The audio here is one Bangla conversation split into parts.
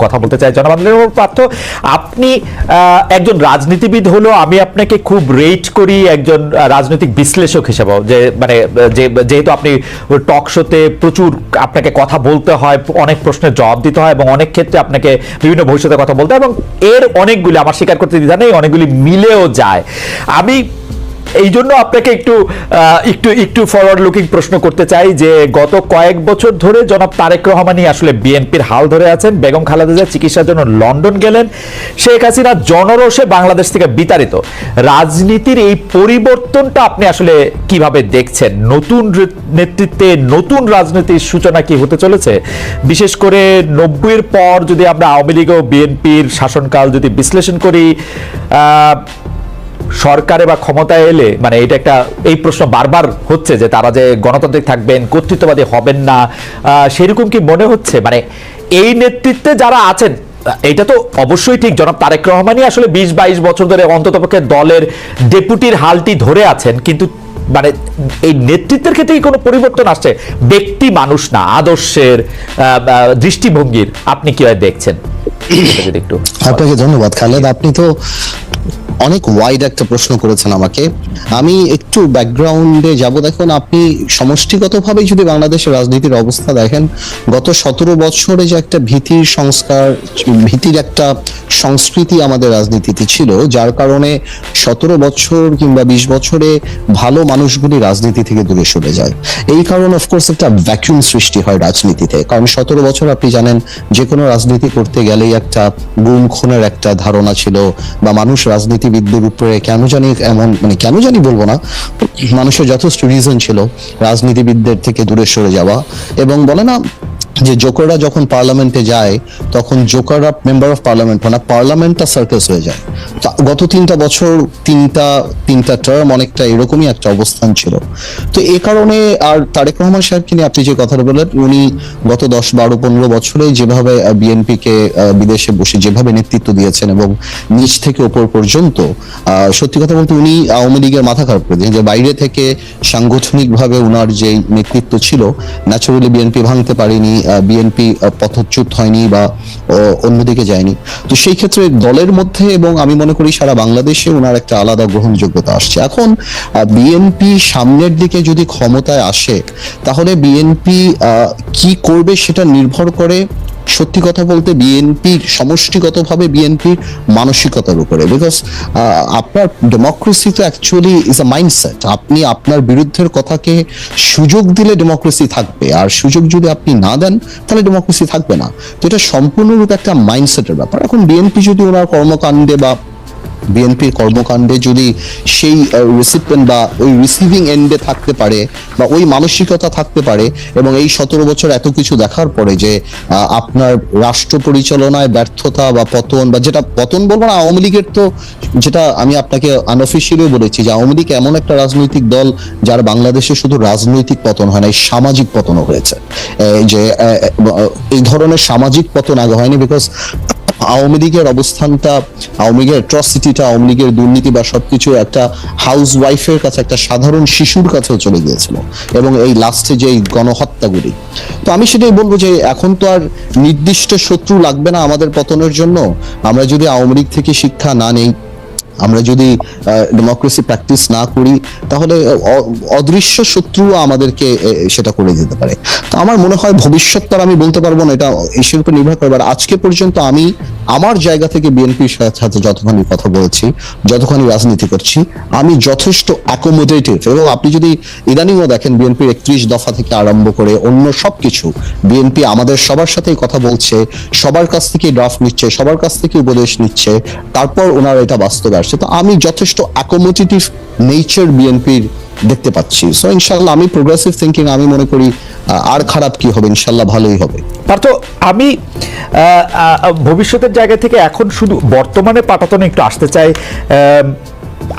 কথা বলতে চাই। জনাব আব্দুল পার্থ, আপনি একজন রাজনীতিবিদ হলো আমি আপনাকে খুব রেট করি একজন রাজনৈতিক বিশ্লেষক হিসেবেও, যে মানে যেহেতু আপনি টক শোতে প্রচুর আপনাকে কথা বলতে হয়, অনেক প্রশ্নের জবাব দিতে হয় এবং অনেক ক্ষেত্রে আপনাকে বিভিন্ন ভবিষ্যতে কথা বলতে হয় এবং এর অনেকগুলি আমার স্বীকার করতে দ্বিধা নেই, অনেকগুলি মিলেও যায়। আমি এই জন্য আপনাকে একটু একটু একটু ফরওয়ার্ড লুকিং প্রশ্ন করতে চাই যে গত কয়েক বছর ধরে জনাব তারেক রহমানই আসলে বিএনপির হাল ধরে আছেন। বেগম খালেদা জিয়া চিকিৎসার জন্য লন্ডন গেলেন, শেখ হাসিনা জনরোষে বাংলাদেশ থেকে বিতাড়িত। রাজনীতির এই পরিবর্তনটা আপনি আসলে কিভাবে দেখছেন? নতুন নেতৃত্বে নতুন রাজনীতির সূচনা কি হতে চলেছে? বিশেষ করে 90-এর পর যদি আমরা আওয়ামী লীগ ও বিএনপির শাসনকাল যদি বিশ্লেষণ করি, সরকারে বা ক্ষমতায় এলে মানে এটা একটা এই প্রশ্ন বারবার হচ্ছে যে তারা যে গণতান্ত্রিক থাকবেন, কর্তৃত্ববাদী হবেন না, সেরকম কি মনে হচ্ছে? মানে এই নেতৃত্বে যারা আছেন, এটা তো অবশ্যই ঠিক জনাব তারেক রহমানই আসলে 20-22 বছর ধরে অন্ততপক্ষে দলের ডেপুটির হালটি ধরে আছেন, কিন্তু মানে এই নেতৃত্বের ক্ষেত্রে কি কোনো পরিবর্তন আসছে? ব্যক্তি মানুষ না, আদর্শের দৃষ্টিভঙ্গির আপনি কিভাবে দেখছেন? একটু আপনাকে ধন্যবাদ খালেদ, আপনি তো অনেক ওয়াইড একটা প্রশ্ন করেছেন আমাকে। আমি একটু ব্যাকগ্রাউন্ডে যাব। দেখুন, আপনি সমষ্টিগতভাবে যদি বাংলাদেশের রাজনীতির অবস্থা দেখেন, গত 17 বছরে যে একটা ভীতির সংস্কার, ভীতির একটা সংস্কৃতি আমাদের রাজনীতিতে ছিল, যার কারণে 17 বছর কিংবা 20 বছরে ভালো মানুষগুলি রাজনীতি থেকে দূরে সরে যায়। এই কারণে অফকোর্স একটা ভ্যাকুয়াম সৃষ্টি হয় রাজনীতিতে। কারণ 17 বছর আপনি জানেন যে কোনো রাজনীতি করতে গেলেই একটা গুম খুনের একটা ধারণা ছিল, বা মানুষ রাজনীতিবিদদের উপরে কেন জানি এমন, মানে কেন জানি বলবো না, মানুষের যথেষ্ট রিজন ছিল রাজনীতিবিদদের থেকে দূরে সরে যাওয়া। এবং বলে না যে জোকাররা যখন পার্লামেন্টে যায় তখন জোকাররা মেম্বার অফ পার্লামেন্ট হয় না, পার্লামেন্টটা সার্কাস হয়ে যায়। গত 3টা বছর তিনটা টার্ম অনেকটা এরকমই একটা অবস্থান ছিল। তো এই কারণে, আর তারেক রহমান সাহেবকে নিয়ে আপনি যে কথাটা বললেন, উনি গত 10, 12, 15 বছরে যেভাবে বিএনপিকে বিদেশে বসে যেভাবে নেতৃত্ব দিয়েছেন এবং নিচ থেকে ওপর পর্যন্ত, সত্যি কথা বলতে উনি আওয়ামী লীগের মাথা খারাপ করে দিয়েছেন। যে বাইরে থেকে সাংগঠনিকভাবে উনার যে নেতৃত্ব ছিল, ন্যাচারালি বিএনপি ভাঙতে পারেনি, বিএনপি পথচ্যুত হয়নি বা অন্যদিকে যায়নি। তো সেই ক্ষেত্রে দলের মধ্যে এবং আমি মনে করি সারা বাংলাদেশে ওনার একটা আলাদা গ্রহণযোগ্যতা আসছে। এখন বিএনপি সামনের দিকে যদি ক্ষমতায় আসে, তাহলে বিএনপি কি করবে সেটা নির্ভর করে সত্যি কথা বলতে বিএনপির সমষ্টিগতভাবে বিএনপির মানসিকতার উপরে। বিকজ আপনার ডেমোক্রেসি তো অ্যাকচুয়ালি ইজ আ মাইন্ডসেট। আপনি আপনার বিরুদ্ধের কথাকে সুযোগ দিলে ডেমোক্রেসি থাকবে, আর সুযোগ যদি আপনি না দেন তাহলে ডেমোক্রেসি থাকবে না। তো এটা সম্পূর্ণরূপে একটা মাইন্ডসেটের ব্যাপার। এখন বিএনপি যদি ওনার কর্মকাণ্ডে বা বিএনপির কর্মকাণ্ডে যদি সেই রিসিপিয়েন্ট বা ওই রিসিভিং এন্ডে থাকতে পারে বা ওই মানসিকতা থাকতে পারে, এবং এই 17 বছর এত কিছু দেখার পরে যে আপনার রাষ্ট্র পরিচালনায় ব্যর্থতা বা পতন, বা যেটা পতন বলবো না, আওয়ামী লীগের তো, যেটা আমি আপনাকে আনঅফিসিয়ালি বলেছি যে আওয়ামী লীগ এমন একটা রাজনৈতিক দল যার বাংলাদেশে শুধু রাজনৈতিক পতন হয় না, এই সামাজিক পতনও হয়েছে। যে এই ধরনের সামাজিক পতন আগে হয়নি। বিকজ আওয়ামী লীগের অবস্থানটা, আওয়ামী লীগের অ্যাট্রসিটিটা, আওয়ামী লীগের দুর্নীতি বা সবকিছু একটা হাউস ওয়াইফের কাছে, একটা সাধারণ শিশুর কাছেও চলে গিয়েছিল, এবং এই লাস্টে যে গণহত্যাগুলি। তো আমি সেটাই বলবো যে এখন তো আর নির্দিষ্ট শত্রু লাগবে না আমাদের পতনের জন্য। আমরা যদি আওয়ামী লীগ থেকে শিক্ষা না নেই, আমরা যদি ডেমোক্রেসি প্র্যাকটিস না করি, তাহলে অদৃশ্য শত্রু আমাদেরকে সেটা করে দিতে পারে। তো আমার মনে হয় ভবিষ্যৎ আমি বলতে পারবো না, এটা এর উপর নির্ভর করে। আজকে পর্যন্ত আমি আমার জায়গা থেকে বিএনপির সাথে যতখানি কথা বলেছি, যতখানি রাজনীতি করছি, আমি যথেষ্ট অ্যাকোমোডেটিভ। এবং আপনি যদি ইদানিংও দেখেন বিএনপির 31 দফা থেকে আরম্ভ করে অন্য সবকিছু, বিএনপি আমাদের সবার সাথেই কথা বলছে, সবার কাছ থেকে ড্রাফট নিচ্ছে, সবার কাছ থেকে উপদেশ নিচ্ছে, তারপর ওনারা এটা বাস্তবে আসছে। তো আমি যথেষ্ট অ্যাকোমোডেটিভ নেচার বিএনপির দেখতে পাচ্ছি। সো ইনশাল্লাহ আমি প্রোগ্রেসিভ থিঙ্কিং, আমি মনে করি আর খারাপ কি হবে, ইনশাল্লাহ ভালোই হবে। পার্থ, আমি ভবিষ্যতের জায়গা থেকে এখন শুধু বর্তমানে পাটাতনে একটু আসতে চাই।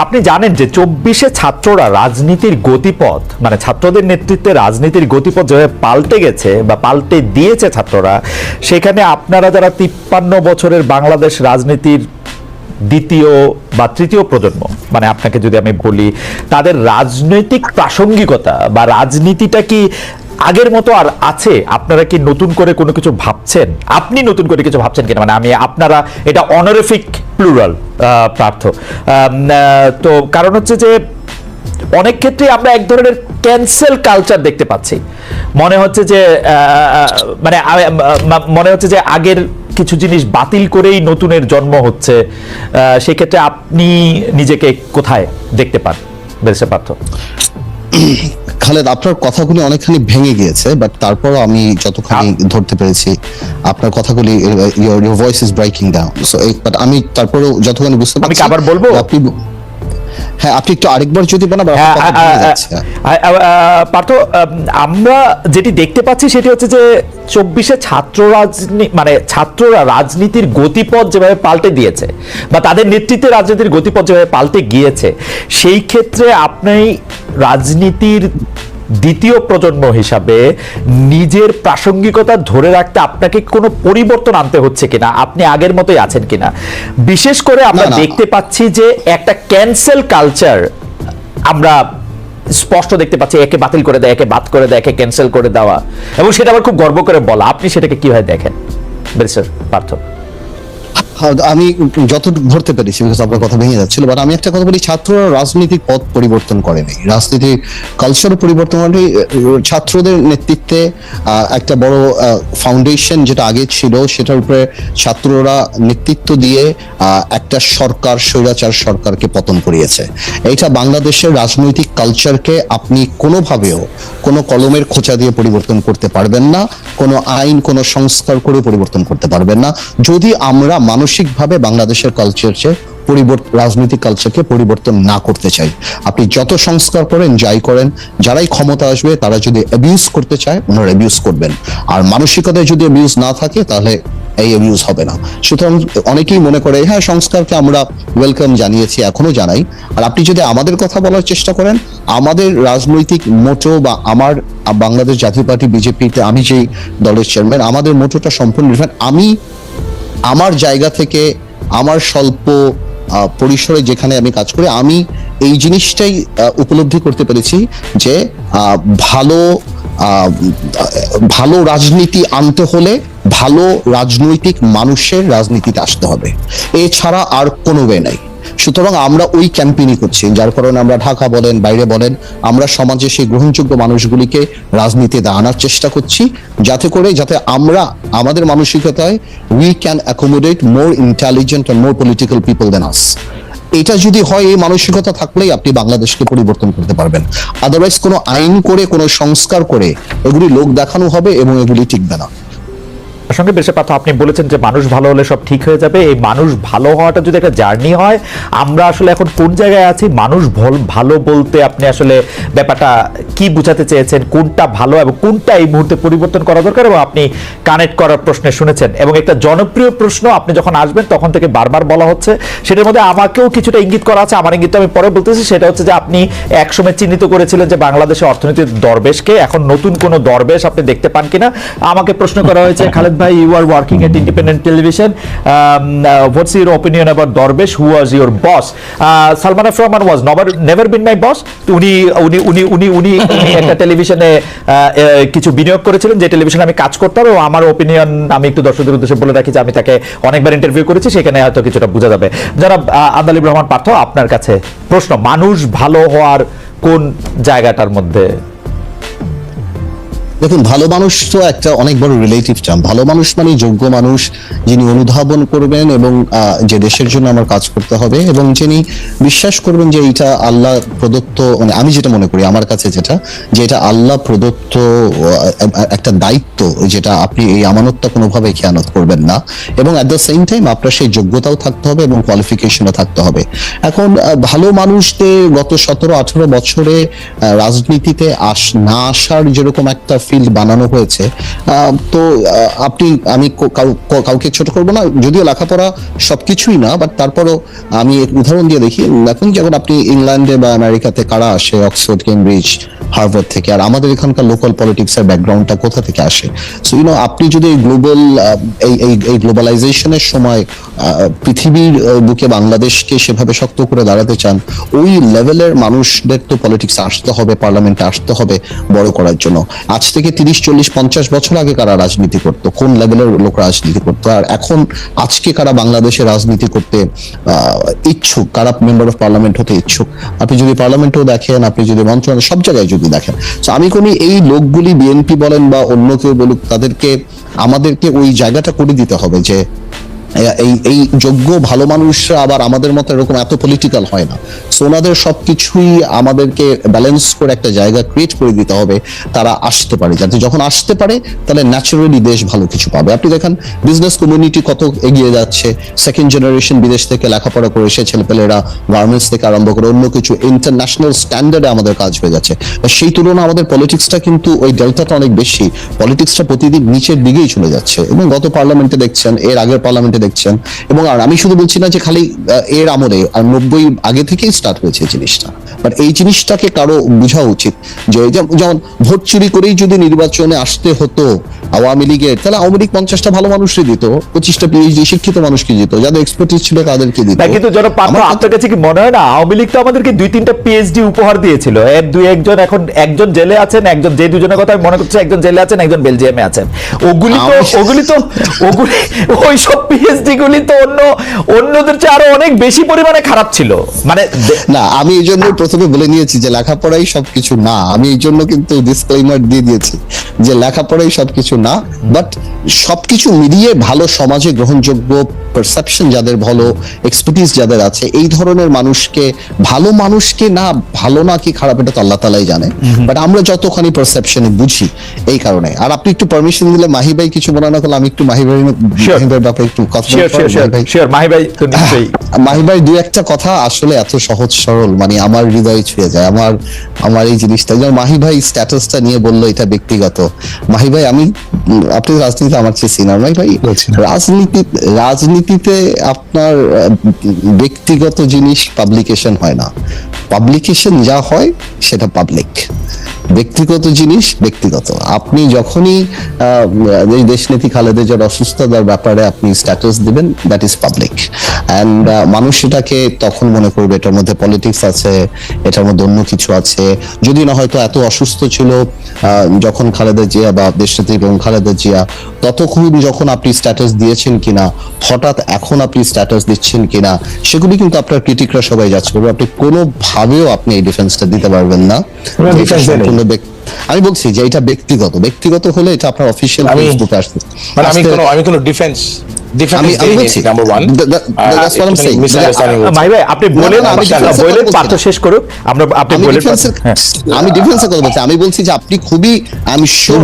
আপনি জানেন যে 24-এ ছাত্ররা রাজনীতির গতিপথ, মানে ছাত্রদের নেতৃত্বে রাজনীতির গতিপথ যেভাবে পাল্টে গেছে বা পাল্টে দিয়েছে ছাত্ররা, সেখানে আপনারা যারা 53 বছরের বাংলাদেশ রাজনীতির দ্বিতীয় বা তৃতীয় প্রজন্ম, মানে আপনাকে যদি আমি বলি, তাদের রাজনৈতিক প্রাসঙ্গিকতা বা রাজনীতিটা কি আগের মতো আর আছে? আপনারা কি নতুন করে কোনো কিছু ভাবছেন? আপনি নতুন করে কিছু ভাবছেন কিনা, মানে আমি আপনারা, এটা অনারিফিক প্লুরাল পার্থ। তো কারণ হচ্ছে যে অনেক ক্ষেত্রে আমরা এক ধরনের ক্যান্সেল কালচার দেখতে পাচ্ছি। মনে হচ্ছে যে মনে হচ্ছে যে আগের কিছু জিনিস বাতিল করেই নতুনের জন্ম হচ্ছে। সেক্ষেত্রে আপনি নিজেকে কোথায় দেখতে পান ব্যারিস্টার পার্থ? খালেদ, আপনার কথাগুলি অনেকখানি ভেঙে গিয়েছে, বাট তারপরও আমি যতখানি ধরতে পেরেছি আপনার কথাগুলি, your voice is breaking down, so but আমি তারপরও যতখানি বুঝতে পারছি। আমি কি আবার বলবো? হ্যাঁ, আপনি একটু আরেকবার যদি বলেন। পার্থ, আমরা যেটি দেখতে পাচ্ছি সেটি হচ্ছে যে 24-এ ছাত্ররা রাজনীতির গতিপথ যেভাবে পাল্টে দিয়েছে, বা তাদের নেতৃত্বে রাজনীতির গতিপথ যেভাবে পাল্টে গিয়েছে, সেই ক্ষেত্রে আপনি রাজনীতির দ্বিতীয় প্রজন্ম হিসাবে নিজের প্রাসঙ্গিকতা ধরে রাখতে আপনাকে কোনো পরিবর্তন আনতে হচ্ছে কিনা, আপনি আগের মতোই আছেন কিনা? বিশেষ করে আমরা দেখতে পাচ্ছি যে একটা ক্যান্সেল কালচার আমরা স্পষ্ট দেখতে পাচ্ছি, একে বাতিল করে দেয়, একে বাদ করে দেয়, একে ক্যান্সেল করে দেওয়া, এবং সেটা আবার খুব গর্ব করে বলা। আপনি সেটাকে কিভাবে দেখেন ব্যারিস্টার পার্থ? আমি যত ধরতে পেরেছি, বিকজ আপনার কথা ভেঙে যাচ্ছিল, বাট আমি একটা কথা বলি, ছাত্ররা রাজনৈতিক পথ পরিবর্তন করেনি, রাজনীতির কালচার পরিবর্তন করেনি। ছাত্রদের নেতৃত্বে একটা বড় ফাউন্ডেশন যেটা আগে ছিল, সেটার উপরে ছাত্ররা নেতৃত্ব দিয়ে একটা সরকার, স্বৈরাচার সরকারকে পতন করিয়েছে। এটা বাংলাদেশের রাজনৈতিক কালচারকে আপনি কোনোভাবেও কোনো কলমের খোঁচা দিয়ে পরিবর্তন করতে পারবেন না, কোনো আইন, কোনো সংস্কার করে পরিবর্তন করতে পারবেন না, যদি আমরা মানসিকভাবে বাংলাদেশের কালচারকে রাজনৈতিক কালচারকে পরিবর্তন না করতে চাই। আপনি যত সংস্কার করেন, যাই করেন, যারাই ক্ষমতা আসবে তারা যদি অ্যাবিউজ করতে চায়, ওনারা অ্যাবিউজ করবেন। আর মানসিকতায় যদি অ্যাবিউজ না থাকে, তাহলে এই অ্যাবিউজ হবে না। সুতরাং অনেকেই মনে করে, হ্যাঁ, সংস্কারকে আমরা ওয়েলকাম জানিয়েছি, এখনো জানাই। আর আপনি যদি আমাদের কথা বলার চেষ্টা করেন, আমাদের রাজনৈতিক মোটো বা আমার বাংলাদেশ জাতীয় পার্টি বিজেপিতে আমি যেই দলের চেয়ারম্যান, আমাদের মোটোটা সম্পূর্ণ ডিফারেন্ট। আমি আমার জায়গা থেকে, আমার স্বল্প পরিসরে যেখানে আমি কাজ করি, আমি এই জিনিসটাই উপলব্ধি করতে পেরেছি যে ভালো রাজনীতি আনতে হলে ভালো রাজনৈতিক মানুষের রাজনীতিতে আসতে হবে, এছাড়া আর কোনো ওয়ে নাই। সুতরাং আমরা ওই ক্যাম্পেইনই করছি, যার কারণে আমরা ঢাকা বলেন, বাইরে বলেন, আমরা সমাজে সেই গ্রহণযোগ্য মানুষগুলিকে রাজনীতিতে আনার চেষ্টা করছি, যাতে আমরা আমাদের মানসিকতায় we can accommodate more intelligent and more political people than us. এটা যদি হয়, এই মানসিকতা থাকলেই আপনি বাংলাদেশকে পরিবর্তন করতে পারবেন। আদারওয়াইজ কোনো আইন করে, কোনো সংস্কার করে এগুলি লোক দেখানো হবে এবং এগুলি টিকবে না। সঙ্গে বেশি কথা, আপনি বলেছেন যে মানুষ ভালো হলে সব ঠিক হয়ে যাবে। এই মানুষ ভালো হওয়াটা যদি একটা জার্নি হয়, আমরা আসলে এখন কোন জায়গায় আছি? মানুষ ভালো বলতে আপনি আসলে ব্যাপারটা কি বোঝাতে চেয়েছেন? কোনটা ভালো এবং কোনটা এই মুহূর্তে পরিবর্তন করা দরকার? এবং আপনি কানেক্ট করার প্রশ্নে শুনেছেন, এবং একটা জনপ্রিয় প্রশ্ন আপনি যখন আসবেন তখন থেকে বারবার বলা হচ্ছে, সেটার মধ্যে আমাকেও কিছুটা ইঙ্গিত করা আছে, আমার ইঙ্গিত আমি পরে বলতেছি। সেটা হচ্ছে যে আপনি একসময় চিহ্নিত করেছিলেন যে বাংলাদেশের অর্থনীতির দরবেশকে, এখন নতুন কোন দরবেশ আপনি দেখতে পান কিনা। আমাকে প্রশ্ন করা হয়েছে, খালেদ ভাই, you are working at independent television, what's your opinion about Darbesh, who was your boss? Salman F. Rahman was never been my boss. উনি একটা টেলিভিশনে কিছু বিনিয়োগ করেছিলেন, যে টেলিভিশনে আমি কাজ করতাম, এবং আমার ওপিনিয়ন আমি একটু দর্শকদের উদ্দেশ্যে বলে রাখি যে আমি তাকে অনেকবার ইন্টারভিউ করেছি, সেখানে হয়তো কিছুটা বোঝা যাবে। জনাব আন্দালিব রহমান পার্থ, আপনার কাছে প্রশ্ন, মানুষ ভালো হওয়ার কোন জায়গাটার মধ্যে? দেখুন, ভালো মানুষ তো একটা অনেক বড় রিলেটিভ টার্ম। ভালো মানুষ মানে যোগ্য মানুষ, যিনি অনুধাবন করবেন এবং যে দেশের জন্য আমার কাজ করতে হবে, এবং যিনি বিশ্বাস করবেন যে এটা আল্লাহ প্রদত্ত, মানে আমি যেটা মনে করি আমার কাছে যেটা, যে এটা আল্লাহ প্রদত্ত একটা দায়িত্ব, যেটা আপনি এই আমানতটা কোনোভাবে খেয়ানত করবেন না, এবং অ্যাট দ্য সেম টাইম আপনার সেই যোগ্যতাও থাকতে হবে এবং কোয়ালিফিকেশনও থাকতে হবে। এখন ভালো মানুষদের গত 17-18 বছরে রাজনীতিতে না আসার যেরকম একটা ফিল্ড বানানো হয়েছে, তো আমি কাউকে ছোট করবো না, যদিও লেখাপড়া সবকিছুই না, বাট তারপরও আমি এক উদাহরণ দিয়ে দেখি। এখন যখন আপনি ইংল্যান্ডে বা আমেরিকাতে কারা আসে, অক্সফোর্ড, কেমব্রিজ, হার্ভার্ড থেকে, আর আমাদের এখানকার লোকাল পলিটিক্স এর ব্যাকগ্রাউন্ডটা কোথা থেকে আসে? সো আপনি যদি এই গ্লোবালাইজেশনের সময় পৃথিবীর বুকে বাংলাদেশকে সেভাবে শক্ত করে দাঁড়াতে চান, ওই লেভেলের মানুষদের তো পলিটিক্স আসতে হবে, পার্লামেন্টে আসতে হবে বড় করার জন্য। আজ থেকে থেকে 30-40-50 বছর আগে কারা রাজনীতি করতো, কোন লেভেলের লোক রাজনীতি করতো, আর এখন আজকে কারা বাংলাদেশে রাজনীতি করতে ইচ্ছুক, কারা মেম্বার অফ পার্লামেন্ট হতে ইচ্ছুক। আপনি যদি পার্লামেন্টেও দেখেন, আপনি যদি মন্ত্রণালয়, সব জায়গায় যদি দেখেন, তো আমি কোন এই লোকগুলি বিএনপি বলেন বা অন্য কেউ বলুক, আমাদেরকে ওই জায়গাটা করে দিতে হবে যে এই যোগ্য ভালো মানুষরা আবার আমাদের মতো এরকম এত পলিটিক্যাল হয় না। সো ওনাদের সবকিছুই আমাদেরকে ব্যালেন্স করে একটা জায়গা ক্রিয়েট করে দিতে হবে, তারা আসতে পারে, যাতে যখন আসতে পারে তাহলে ন্যাচারালি দেশ ভালো কিছু পাবে। আপনি দেখেন বিজনেস কমিউনিটি কত এগিয়ে যাচ্ছে, সেকেন্ড জেনারেশন বিদেশ থেকে লেখাপড়া করে এসে ছেলেপেলেরা গার্মেন্টস থেকে আরম্ভ করে অন্য কিছু ইন্টারন্যাশনাল স্ট্যান্ডার্ডে আমাদের কাজ হয়ে যাচ্ছে। সেই তুলনায় আমাদের পলিটিক্সটা কিন্তু ওই ডেল্টাটা অনেক বেশি, পলিটিক্সটা প্রতিদিন নিচের দিকেই চলে যাচ্ছে। এবং গত পার্লামেন্টে দেখছেন, এর আগের পার্লামেন্টে দেখছেন, এবং আর আমি শুধু বলছি না যে খালি এর আমলে, আর 90 আগে থেকেই স্টার্ট হয়েছে জিনিসটা, বাট এই জিনিসটাকে কারো বোঝা উচিত যে যেমন ভোট চুরি করেই যদি নির্বাচনে আসতে হতো আওয়ামী লীগের, তাহলে আওয়ামী লীগ 50টা ভালো মানুষকে দিত, 25টা পিএইচডি শিক্ষিত মানুষকে দিত, যাদের এক্সপার্টিস ছিল তাদেরকে দিত। কিন্তু জনাব পাত্র, আপনার কাছে কি মনে হয় না আওয়ামী লীগ তো আমাদেরকে 2-3টা পিএইচডি উপহার দিয়েছিল? এর 2-1 এখন একজন জেলে আছেন, একজন, যে দুজনের কথা আমি মনে করছি, একজন জেলে আছেন, একজন বেলজিয়ামে আছেন। ওগুলি ওই সব পিএইচডি গুলি তো অন্যদের চেয়ে আরো অনেক বেশি পরিমাণে খারাপ ছিল। মানে না, আমি এই জন্য প্রথমে বলে নিয়েছি যে লেখাপড়াই সবকিছু না। আমি এই জন্য কিন্তু ডিসক্লেইমার দিয়ে দিয়েছি যে লেখাপড়াই সবকিছু না, বাট সবকিছু মিলিয়ে ভালো সমাজে গ্রহণযোগ্য পারসেপশন যাদের, ভালো এক্সপার্টিস যাদের আছে, এই ধরনের মানুষকে, ভালো মানুষকে না, ভালো না কি খারাপ এটা তো আল্লাহ তাআলাই জানে, বাট আমরা যতখানি পারসেপশনে বুঝি এই কারণে। আর আপনি একটু পারমিশন দিলে মাহি ভাই কিছু মনে না করলে আমি একটু মাহি ভাইয়ের ব্যাপারে একটু কথা মাহি ভাই দুই একটা কথা আসলে এত সহজ সরল, মানে আমার হৃদয় ছুঁয়ে যায়, আমার এই জিনিসটা। যেমন মাহি ভাই স্ট্যাটাসটা নিয়ে বললো এটা ব্যক্তিগত। মাহি ভাই, আপনি রাজনীতিতে আমার চেয়ে সিনিয়র। মাহি ভাই, রাজনীতিতে আপনার ব্যক্তিগত জিনিস পাবলিকেশন হয় না, পাবলিকেশন যা হয় সেটা পাবলিক, ব্যক্তিগত জিনিস ব্যক্তিগত। আপনি যখনই এই দেশনেত্রী খালেদা জিয়ার অসুস্থতার ব্যাপারে আপনি স্ট্যাটাস দিবেন, দ্যাট ইজ পাবলিক, অ্যান্ড মানুষ সেটাকে তখন মনে করবে এটার মধ্যে পলিটিক্স আছে, এটার মধ্যে অন্য কিছু আছে। যদি না হয়তো এত অসুস্থ ছিল যখন খালেদা জিয়া বা দেশনেত্রী এবং খালেদা জিয়া, ততক্ষণ যখন আপনি স্ট্যাটাস দিয়েছেন কিনা, হঠাৎ এখন আপনি স্ট্যাটাস দিচ্ছেন কিনা, সেগুলি কিন্তু আপনার ক্রিটিকরা সবাই যাচ করবে। আপনি কোনোভাবেও আপনি এই ডিফেন্সটা দিতে পারবেন না। আমি বলছি যে এটা ব্যক্তিগত হলে এটা আপনার অফিসিয়াল ফেসবুকে আসবে। মানে আমি কোনো defence number 1 that's what I am saying. ভাই আপনি বলেন, বলেন, পাত্র শেষ করুক, আপনি বলেন। আমি ডিফেন্সের কথা বলছি, আমি বলছি যে আপনি খুবই, আমি শিওর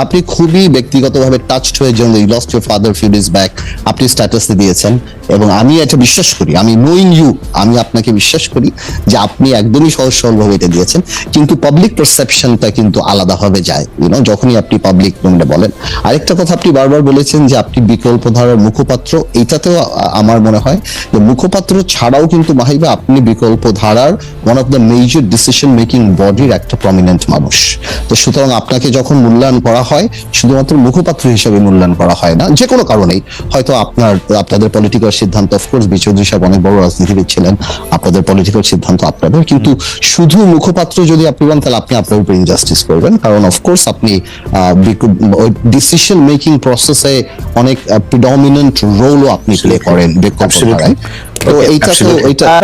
আপনি খুবই ব্যক্তিগতভাবে টাচড হয়ে যেন you lost your father few days back আপনি স্ট্যাটাসে দিয়েছেন, এবং আমি এটা বিশ্বাস করি, আমি নোইং ইউ, আমি আপনাকে বিশ্বাস করি যে আপনি একদমই সহজ সরলভাবে এটা দিয়েছেন, কিন্তু পাবলিক পারসেপশনটা কিন্তু আলাদাভাবে যায়, যখনই আপনি পাবলিক মনে বলেন। আরেকটা কথা আপনি বারবার বলেছেন যে আপনি বিকল্প ধারার মুখপাত্র, এটাতেও আমার মনে হয় যে মুখপাত্র ছাড়াও কিন্তু মাহিবা আপনি বিকল্প ধারার one of the major decision making বডির একটা প্রমিনেন্ট মানুষ। তো সুতরাং আপনাকে যখন মূল্যায়ন করা হয়, শুধুমাত্র মুখপাত্র হিসেবে মূল্যায়ন করা হয় না, যে কোনো কারণেই হয়তো আপনাদের পলিটিক্যাল সিদ্ধান্ত, অফকোর্স বি চৌধুরী সাহেব অনেক বড় রাজনীতিবিদ ছিলেন, আপনাদের পলিটিক্যাল সিদ্ধান্ত আপনাদের, কিন্তু শুধু মুখপাত্র যদি আপনি বলেন তাহলে আপনি আপনার উপর ইনজাস্টিস করবেন, কারণ অফকোর্স আপনি ডিসিশন মেকিং প্রসেসে অনেক প্রিডমিনেন্ট রোলও আপনি প্লে করেন বিকল্প ধারায়।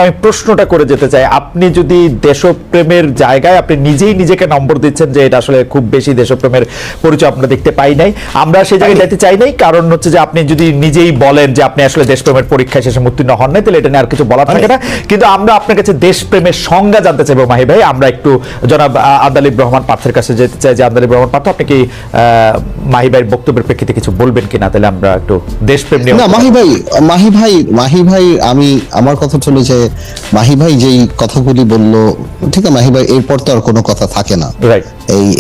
আমি প্রশ্নটা করে যেতে চাই, আপনি যদি দেশপ্রেমের জায়গায় আপনি নিজেই নিজেকে নম্বর দিচ্ছেন যে এটা আসলে খুব বেশি দেশপ্রেমের পরিচয় আমরা দেখতে পাই নাই, আমরা সেই জায়গায় যেতে চাই নাই, কারণ হচ্ছে যে আপনি যদি নিজেই বলেন যে আপনি আসলে দেশপ্রেমের পরীক্ষায় শেষে উত্তীর্ণ হন নাই, তাহলে এটা নিয়ে আর কিছু বলার থাকে না। কিন্তু আমরা আপনার কাছে দেশপ্রেমের সংজ্ঞা জানতে চাইবো মাহি ভাই। আমরা একটু জনাব আন্দালিব রহমান পার্থের কাছে যেতে চাই যে আন্দালিব রহমান পার্থ, আপনি কি মাহি ভাইয়ের বক্তব্যের প্রেক্ষিতে কিছু বলবেন কিনা? তাহলে আমরা একটু দেশপ্রেম নিয়ে। না, মাহি ভাই আমার কথা হলো যে মাহি ভাই যেই কথাগুলি বললো, ঠিক আছে, মাহি ভাই এরপর তো আর কোনো কথা থাকে না,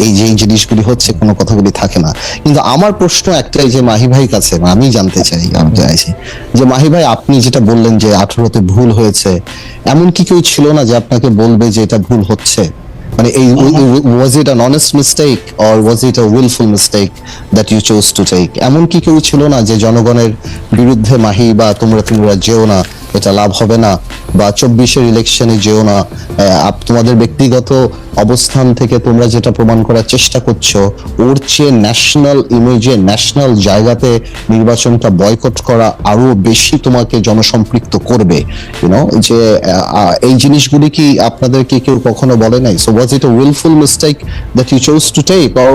এই যে জিনিসগুলি হচ্ছে কোনো কথাগুলি থাকে না। কিন্তু আমার প্রশ্ন একটাই যে মাহি ভাই কাছে আমি জানতে চাই যে মাহি ভাই, আপনি যেটা বললেন যে 18তে ভুল হয়েছে, এমন কি কেউ ছিল না যে আপনাকে বলবে যে এটা ভুল হচ্ছে? মানে was it an honest mistake or was it a willful mistake that you chose to take? এমন কি কেউ ছিল না যে জনগণের বিরুদ্ধে মাহি বা তোমরা যেও না, এটা লাভ হবে না, বা 24-এর ইলেকশনে যেও না, তোমাদের ব্যক্তিগত অবস্থান থেকে তোমরা যেটা প্রমাণ করার চেষ্টা করছো, ওর চেয়ে ন্যাশনাল ইমেজে, ন্যাশনাল জায়গাতে নির্বাচনটা বয়কট করা আরো বেশি তোমাকে জনসম্পৃক্ত করবে, যে এই জিনিসগুলি কি আপনাদেরকে কেউ কখনো বলে নাই? So was it a wilful mistake that you chose to take, or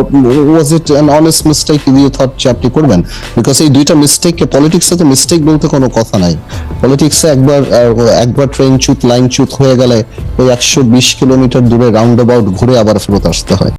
was it an honest mistake you thought যে আপনি করবেন? বিকজ এই দুইটা মিস্টেককে, পলিটিক্সে তো মিস্টেক বলতে কোনো কথা নাই। পলিটিক্সে একবার ট্রেন চুত, লাইন চুত হয়ে গেলে ওই 120 কিলোমিটার দূরে রাউন্ড অ্যাবাউট ঘুরে আবার ফেরত আসতে হয়।